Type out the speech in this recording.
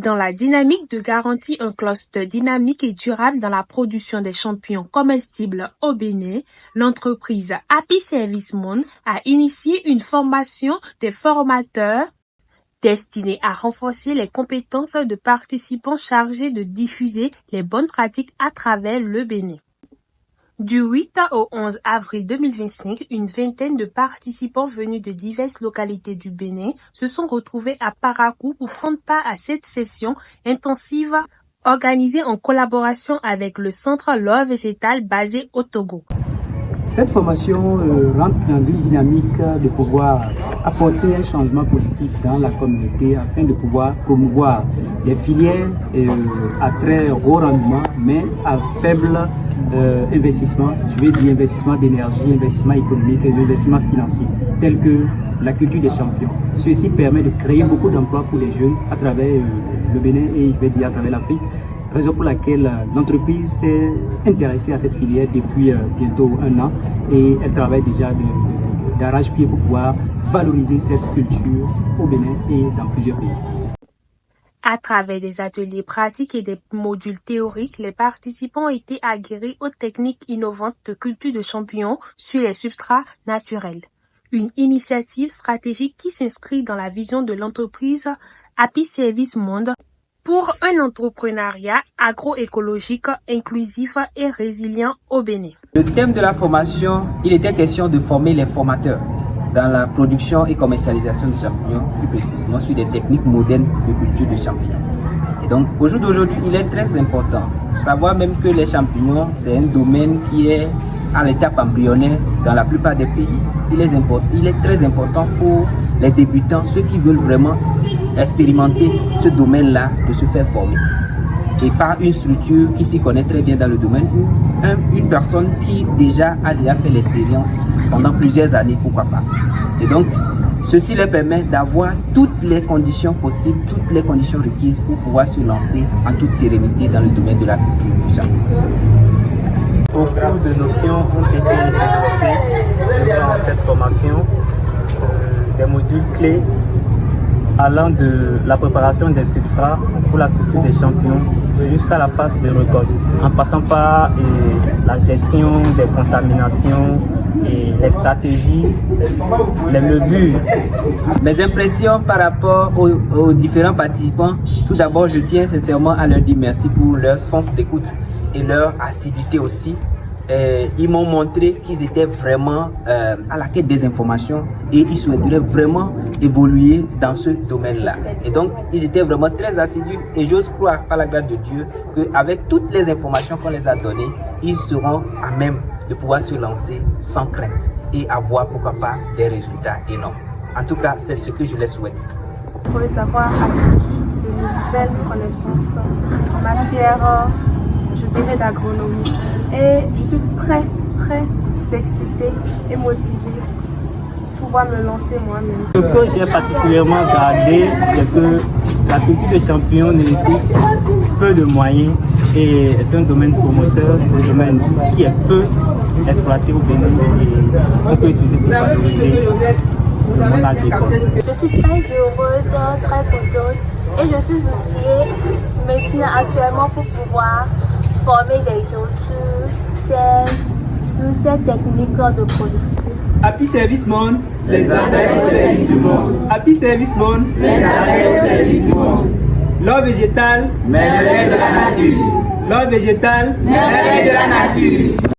Dans la dynamique de garantir un cluster dynamique et durable dans la production des champignons comestibles au Bénin, l'entreprise Happy Service Monde a initié une formation des formateurs destinée à renforcer les compétences de participants chargés de diffuser les bonnes pratiques à travers le Bénin. Du 8 au 11 avril 2025, une vingtaine de participants venus de diverses localités du Bénin se sont retrouvés à Parakou pour prendre part à cette session intensive organisée en collaboration avec le Centre L'Or Végétal basé au Togo. Cette formation rentre dans une dynamique de pouvoir apporter un changement positif dans la communauté afin de pouvoir promouvoir des filières à très haut rendement mais à faible investissement, je vais dire investissement d'énergie, investissement économique et investissement financier, tel que la culture des champignons. Ceci permet de créer beaucoup d'emplois pour les jeunes à travers le Bénin et je vais dire à travers l'Afrique. Raison pour laquelle l'entreprise s'est intéressée à cette filière depuis bientôt 1 an et elle travaille déjà d'arrache-pied pour pouvoir valoriser cette culture au Bénin et dans plusieurs pays. À travers des ateliers pratiques et des modules théoriques, les participants ont été aguerris aux techniques innovantes de culture de champignons sur les substrats naturels. Une initiative stratégique qui s'inscrit dans la vision de l'entreprise Happy Service Monde pour un entrepreneuriat agroécologique, inclusif et résilient au Bénin. Le thème de la formation, il était question de former les formateurs dans la production et commercialisation de champignons, plus précisément sur des techniques modernes de culture de champignons. Et donc, au jour d'aujourd'hui, il est très important de savoir même que les champignons, c'est un domaine qui est à l'étape embryonnaire dans la plupart des pays. Il est très important pour les débutants, ceux qui veulent vraiment expérimenter ce domaine-là, de se faire former. Et par une structure qui s'y connaît très bien dans le domaine ou une personne qui a déjà fait l'expérience pendant plusieurs années, pourquoi pas. Et donc, ceci leur permet d'avoir toutes les conditions possibles, toutes les conditions requises pour pouvoir se lancer en toute sérénité dans le domaine de la culture du champignon. Beaucoup de notions ont été développées durant cette formation, des modules clés allant de la préparation des substrats pour la culture des champignons jusqu'à la phase de récolte, en passant par la gestion des contaminations et les stratégies, les mesures. Mes impressions par rapport aux différents participants, tout d'abord je tiens sincèrement à leur dire merci pour leur sens d'écoute et leur assiduité aussi. Ils m'ont montré qu'ils étaient vraiment à la quête des informations et ils souhaiteraient vraiment évoluer dans ce domaine-là. Et donc, ils étaient vraiment très assidus et j'ose croire, par la grâce de Dieu, qu'avec toutes les informations qu'on les a données, ils seront à même de pouvoir se lancer sans crainte et avoir, pourquoi pas, des résultats énormes. En tout cas, c'est ce que je les souhaite. Pour avoir acquis de nouvelles connaissances en matière, je dirais, d'agronomie. Et je suis très excitée et motivée pour pouvoir me lancer moi-même. Ce que j'ai particulièrement gardé, c'est que la culture des champignons nécessite peu de moyens et est un domaine promoteur, un domaine qui est peu exploité au Bénin et on peut utiliser pour valoriser le monde agricole. Je suis très heureuse, très contente et je suis outillée maintenant actuellement pour pouvoir former des gens sur ces techniques de production. Happy Service Monde, les appels au service du monde. Happy Service Monde, les appels au service du monde. L'or végétal, merveille de la nature. L'or végétal, merveille de la nature.